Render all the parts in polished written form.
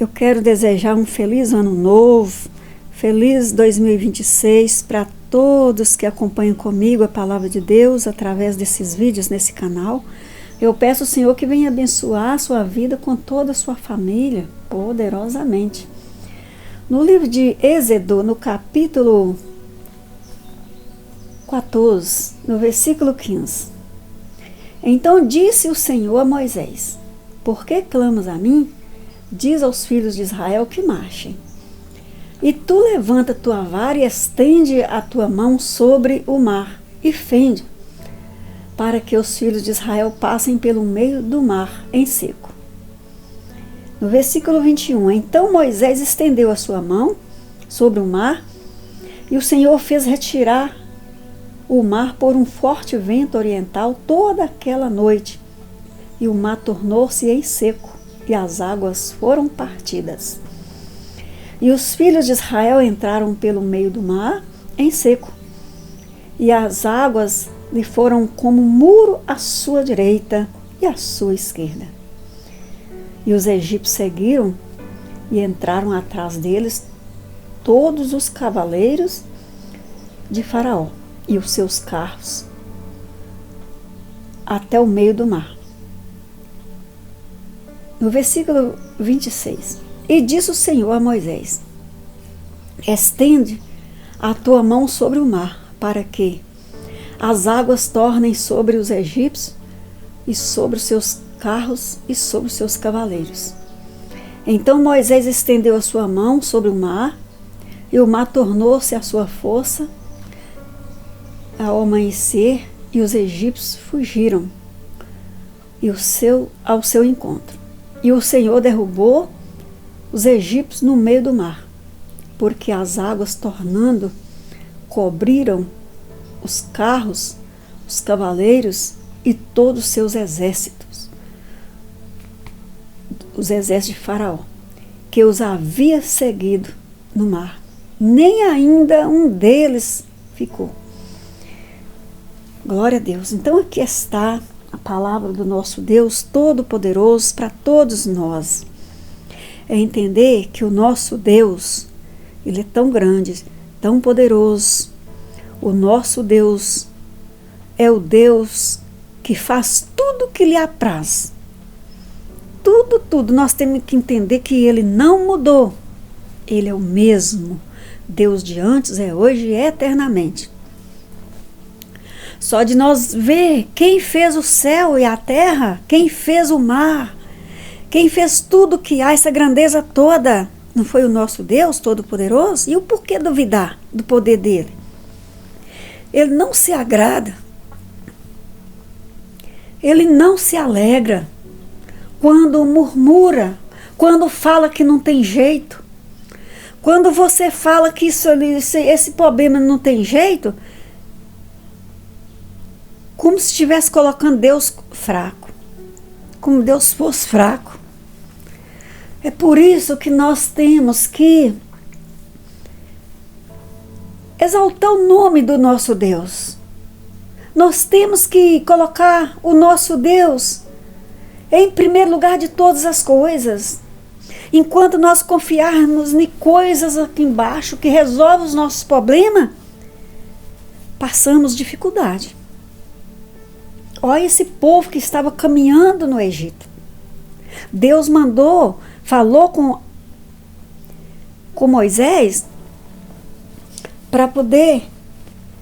Eu quero desejar um feliz ano novo, feliz 2026 para todos que acompanham comigo a palavra de Deus através desses vídeos nesse canal. Eu peço ao Senhor que venha abençoar a sua vida com toda a sua família, poderosamente. No livro de Êxodo, no capítulo 14, no versículo 15. Então disse o Senhor a Moisés: por que clamas a mim? Diz aos filhos de Israel que marchem. E tu levanta tua vara e estende a tua mão sobre o mar e fende, para que os filhos de Israel passem pelo meio do mar em seco. No versículo 21, então Moisés estendeu a sua mão sobre o mar, e o Senhor fez retirar o mar por um forte vento oriental toda aquela noite, e o mar tornou-se em seco, e as águas foram partidas. E os filhos de Israel entraram pelo meio do mar em seco, e as águas lhe foram como um muro à sua direita e à sua esquerda. E os egípcios seguiram e entraram atrás deles todos os cavaleiros de Faraó e os seus carros até o meio do mar. No versículo 26, e disse o Senhor a Moisés: estende a tua mão sobre o mar, para que as águas tornem sobre os egípcios e sobre os seus carros e sobre os seus cavaleiros. Então Moisés estendeu a sua mão sobre o mar, e o mar tornou-se à sua força ao amanhecer, e os egípcios fugiram ao seu encontro. E o Senhor derrubou os egípcios no meio do mar, porque as águas tornando cobriram os carros, os cavaleiros e todos os seus exércitos, os exércitos de Faraó, que os havia seguido no mar. Nem ainda um deles ficou. Glória a Deus. Então aqui está a palavra do nosso Deus Todo-Poderoso para todos nós. É entender que o nosso Deus, Ele é tão grande, tão poderoso. O nosso Deus é o Deus que faz tudo o que lhe apraz. Tudo. Nós temos que entender que Ele não mudou. Ele é o mesmo Deus de antes, é hoje e é eternamente. Só de nós ver quem fez o céu e a terra, quem fez o mar, quem fez tudo que há, essa grandeza toda, não foi o nosso Deus Todo-Poderoso? E o porquê duvidar do poder dele? Ele não se agrada, ele não se alegra quando murmura, quando fala que não tem jeito. Quando você fala que esse problema não tem jeito, como se estivesse colocando Deus fraco, como Deus fosse fraco. É por isso que nós temos que exaltar o nome do nosso Deus. Nós temos que colocar o nosso Deus em primeiro lugar de todas as coisas. Enquanto nós confiarmos em coisas aqui embaixo que resolvem os nossos problemas, passamos dificuldade. Olha esse povo que estava caminhando no Egito. Deus falou com Moisés para poder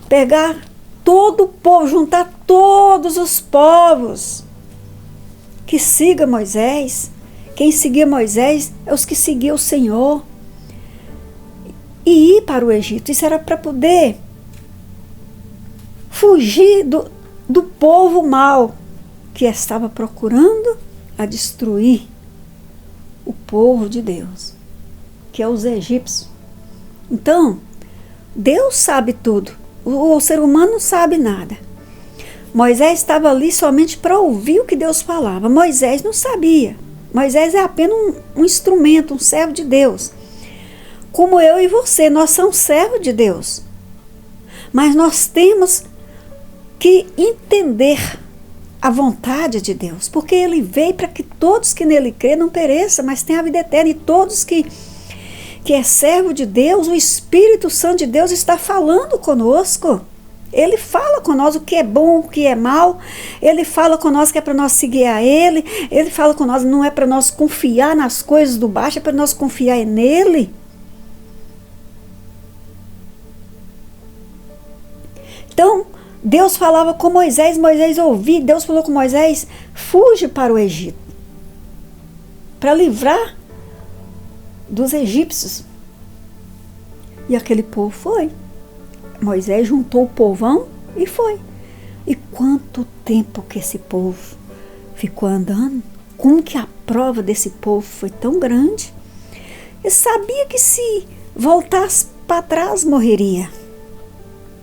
pegar todo o povo, juntar todos os povos que siga Moisés. Quem seguia Moisés é os que seguiam o Senhor. E ir para o Egito. Isso era para poder fugir do povo mau que estava procurando a destruir o povo de Deus, que é os egípcios. Então, Deus sabe tudo. O ser humano não sabe nada. Moisés estava ali somente para ouvir o que Deus falava. Moisés não sabia. Moisés é apenas um instrumento, um servo de Deus. Como eu e você, nós somos servos de Deus. Mas nós temos que entender a vontade de Deus, porque ele veio para que todos que nele crê não pereçam, mas tenham a vida eterna. E todos que é servo de Deus, o Espírito Santo de Deus está falando conosco. Ele fala com nós o que é bom, o que é mal. Ele fala com nós que é para nós seguir a Ele. Ele fala com nós, não é para nós confiar nas coisas do baixo, é para nós confiar nele. Então, Deus falava com Moisés, Moisés ouvia. Deus falou com Moisés, fuge para o Egito, para livrar dos egípcios. E aquele povo foi. Moisés juntou o povão e foi. E quanto tempo que esse povo ficou andando? Como que a prova desse povo foi tão grande? Ele sabia que se voltasse para trás morreria.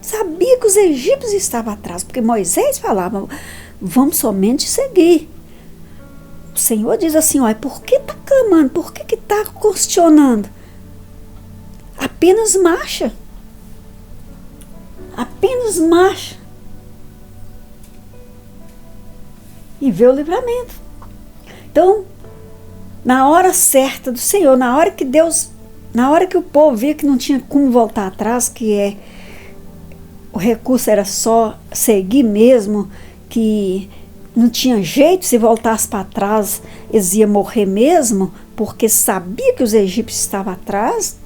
Sabia que os egípcios estavam atrás, porque Moisés falava, vamos somente seguir. O Senhor diz assim, olha, por que está clamando? Por que está questionando? Apenas marcha. Apenas marcha. E vê o livramento. Então, na hora certa do Senhor, na hora que o povo via que não tinha como voltar atrás, o recurso era só seguir mesmo, que não tinha jeito, se voltasse para trás, eles iam morrer mesmo, porque sabia que os egípcios estavam atrás.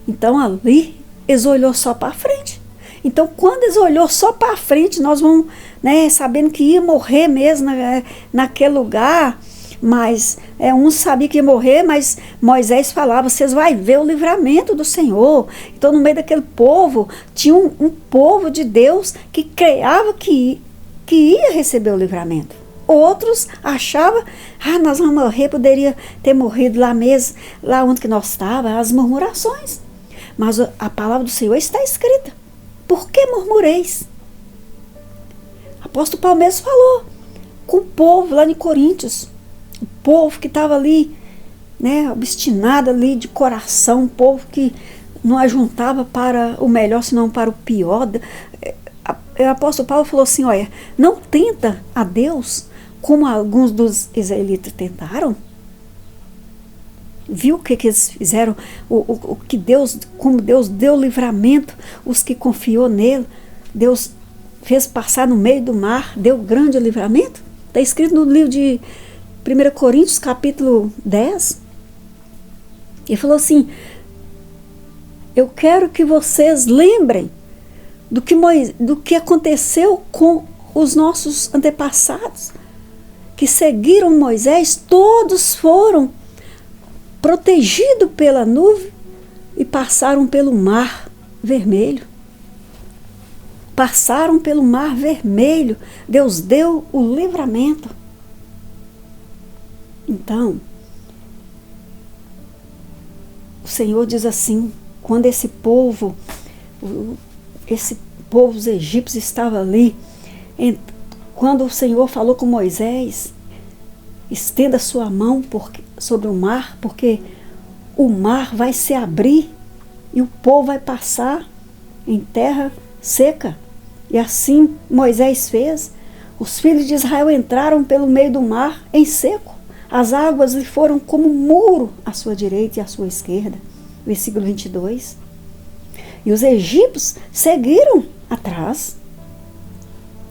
Então ali, eles olhou só para frente. Então, quando eles olhou só para frente, nós vamos, sabendo que ia morrer mesmo naquele lugar, mas um sabia que ia morrer, mas Moisés falava, vocês vão ver o livramento do Senhor. Então, no meio daquele povo, tinha um povo de Deus que creava que ia receber o livramento. Outros achavam, nós vamos morrer, poderia ter morrido lá mesmo, lá onde que nós estávamos, as murmurações. Mas a palavra do Senhor está escrita. Por que murmureis? Apóstolo Paulo mesmo falou com o povo lá em Coríntios. O povo que estava ali, obstinado ali de coração, o povo que não ajuntava para o melhor, senão para o pior. O apóstolo Paulo falou assim, olha, não tenta a Deus como alguns dos israelitas tentaram. Viu o que eles fizeram, como Deus deu livramento, os que confiou nele, Deus fez passar no meio do mar, deu grande livramento. Está escrito no livro de 1 Coríntios, capítulo 10. Ele falou assim, eu quero que vocês lembrem do que aconteceu com os nossos antepassados, que seguiram Moisés, todos foram protegidos pela nuvem e passaram pelo mar vermelho. Passaram pelo mar vermelho. Deus deu o livramento. Então, o Senhor diz assim, quando esse povo, os egípcios estava ali, quando o Senhor falou com Moisés, estenda sua mão sobre o mar, porque o mar vai se abrir e o povo vai passar em terra seca. E assim Moisés fez. Os filhos de Israel entraram pelo meio do mar em seco. As águas lhe foram como um muro à sua direita e à sua esquerda. Versículo 22. E os egípcios seguiram atrás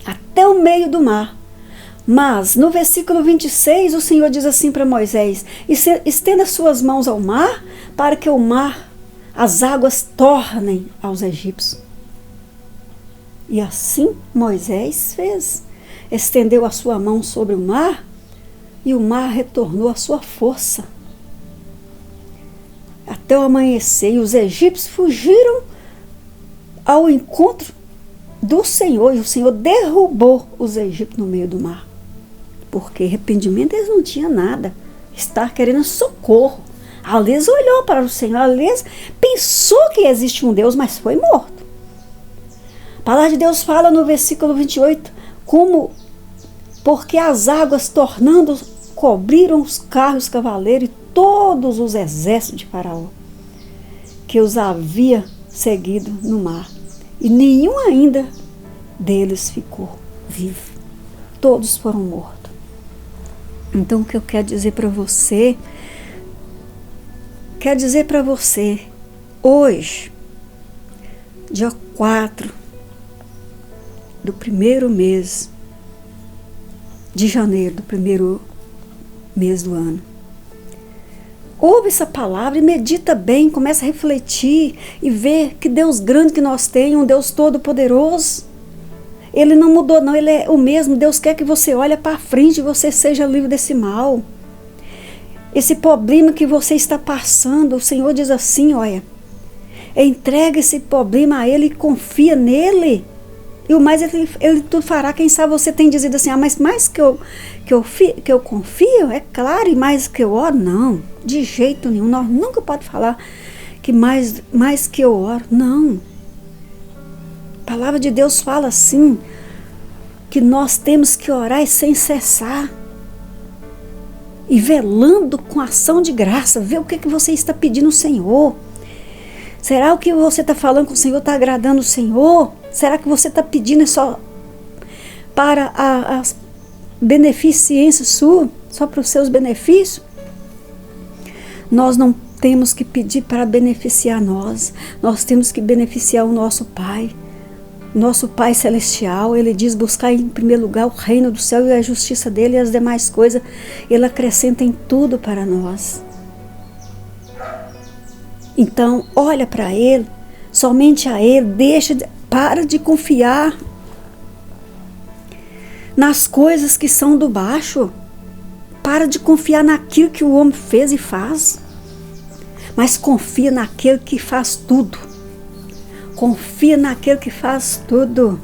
até o meio do mar. Mas no versículo 26 o Senhor diz assim para Moisés, estenda suas mãos ao mar, para que o mar, as águas tornem aos egípcios. E assim Moisés fez, estendeu a sua mão sobre o mar, e o mar retornou à sua força. Até o amanhecer, e os egípcios fugiram ao encontro do Senhor, e o Senhor derrubou os egípcios no meio do mar. Porque arrependimento eles não tinham nada. Estar querendo socorro. Ali eles olhou para o Senhor, ali eles pensou que existe um Deus, mas foi morto. A palavra de Deus fala no versículo 28, porque as águas tornando cobriram os carros, cavaleiros e todos os exércitos de Faraó, que os havia seguido no mar. E nenhum ainda deles ficou vivo. todos foram mortos. Então o que eu quero dizer para você, hoje, dia 4 do primeiro mês de janeiro, do primeiro mês do ano, ouve essa palavra e medita bem, começa a refletir e ver que Deus grande que nós temos, um Deus todo poderoso. Ele não mudou não, Ele é o mesmo. Deus quer que você olhe para frente e você seja livre desse mal. Esse problema que você está passando, o Senhor diz assim, olha, entrega esse problema a Ele e confia nele. E o mais Ele tudo fará. Quem sabe você tem dizido assim, mas mais que eu confio, é claro, e mais que eu oro, não, de jeito nenhum. Nós nunca podemos falar que mais que eu oro, não. A palavra de Deus fala assim, que nós temos que orar sem cessar. E velando com ação de graça, ver o que você está pedindo ao Senhor. Será o que você está falando com o Senhor está agradando o Senhor? Será que você está pedindo só para a beneficência sua, só para os seus benefícios? Nós não temos que pedir para beneficiar nós temos que beneficiar o nosso Pai. Nosso Pai Celestial, Ele diz buscar em primeiro lugar o reino do céu e a justiça dEle e as demais coisas, Ele acrescenta em tudo para nós. Então, olha para Ele, somente a Ele, para de confiar nas coisas que são do baixo, para de confiar naquilo que o homem fez e faz, mas confia naquele que faz tudo. Confia naquele que faz tudo.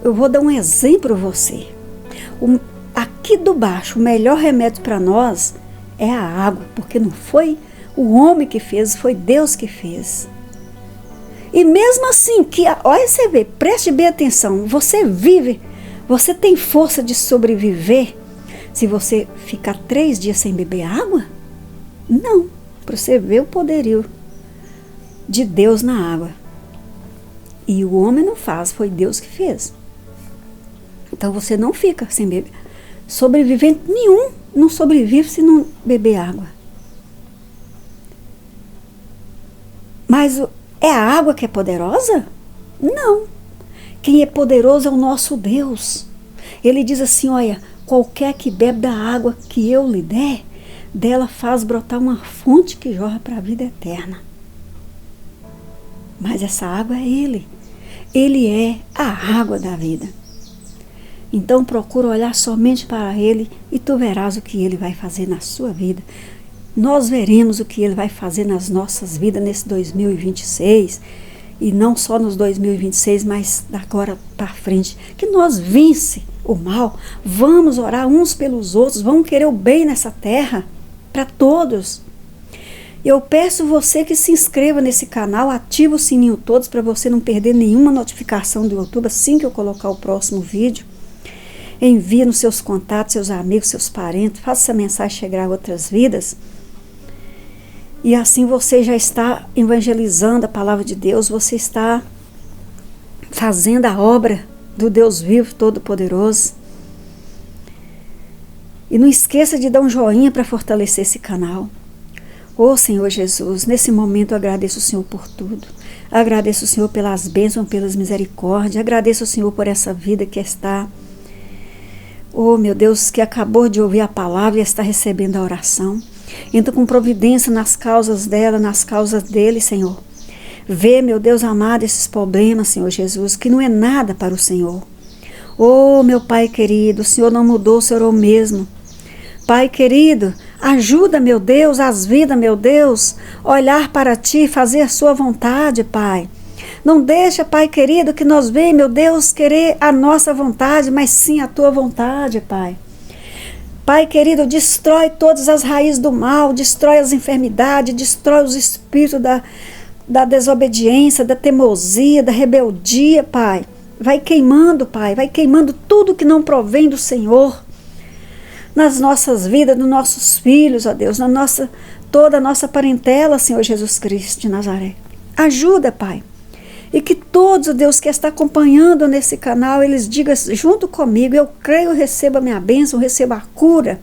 Eu vou dar um exemplo para você. Aqui do baixo, o melhor remédio para nós é a água, porque não foi o homem que fez, foi Deus que fez. E mesmo assim, olha você vê, preste bem atenção, você vive, você tem força de sobreviver se você ficar 3 dias sem beber água? Não, para você ver o poderio de Deus na água. E o homem não faz, foi Deus que fez. Então você não fica sem beber. Sobrevivente nenhum não sobrevive se não beber água. Mas é a água que é poderosa? Não. Quem é poderoso é o nosso Deus. Ele diz assim, olha, qualquer que bebe da água que eu lhe der, dela faz brotar uma fonte que jorra para a vida eterna. Mas essa água é Ele. Ele é a água da vida. Então procura olhar somente para Ele e tu verás o que Ele vai fazer na sua vida. Nós veremos o que Ele vai fazer nas nossas vidas nesse 2026. E não só nos 2026, mas da agora para frente. Que nós vence o mal. Vamos orar uns pelos outros. Vamos querer o bem nessa terra para todos. Eu peço você que se inscreva nesse canal, ative o sininho todos para você não perder nenhuma notificação do YouTube assim que eu colocar o próximo vídeo. Envie nos seus contatos, seus amigos, seus parentes, faça essa mensagem chegar a outras vidas. E assim você já está evangelizando a palavra de Deus, você está fazendo a obra do Deus vivo, todo-poderoso. E não esqueça de dar um joinha para fortalecer esse canal. Ô Senhor Jesus, nesse momento eu agradeço o Senhor por tudo. Agradeço o Senhor pelas bênçãos, pelas misericórdias. Agradeço o Senhor por essa vida que está, oh meu Deus, que acabou de ouvir a palavra e está recebendo a oração. Entra com providência nas causas dela, nas causas dele, Senhor. Vê, meu Deus amado, esses problemas, Senhor Jesus, que não é nada para o Senhor. Oh, meu Pai querido, o Senhor não mudou, o Senhor é o mesmo. Pai querido, ajuda, meu Deus, as vidas, meu Deus, olhar para Ti, fazer a Sua vontade, Pai. Não deixa, Pai querido, que nós venhamos, meu Deus, querer a nossa vontade, mas sim a Tua vontade, Pai. Pai querido, destrói todas as raízes do mal, destrói as enfermidades, destrói os espíritos da desobediência, da teimosia, da rebeldia, Pai. Vai queimando, Pai, vai queimando tudo que não provém do Senhor. Nas nossas vidas, nos nossos filhos, ó Deus, toda a nossa parentela, Senhor Jesus Cristo de Nazaré. Ajuda, Pai, E que todos, Deus, que está acompanhando nesse canal, eles digam junto comigo, eu creio, recebo a minha bênção, recebo a cura.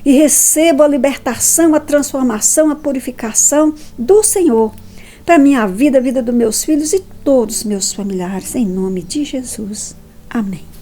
E recebo a libertação, a transformação, a purificação do Senhor para a minha vida, a vida dos meus filhos e todos os meus familiares, em nome de Jesus. Amém.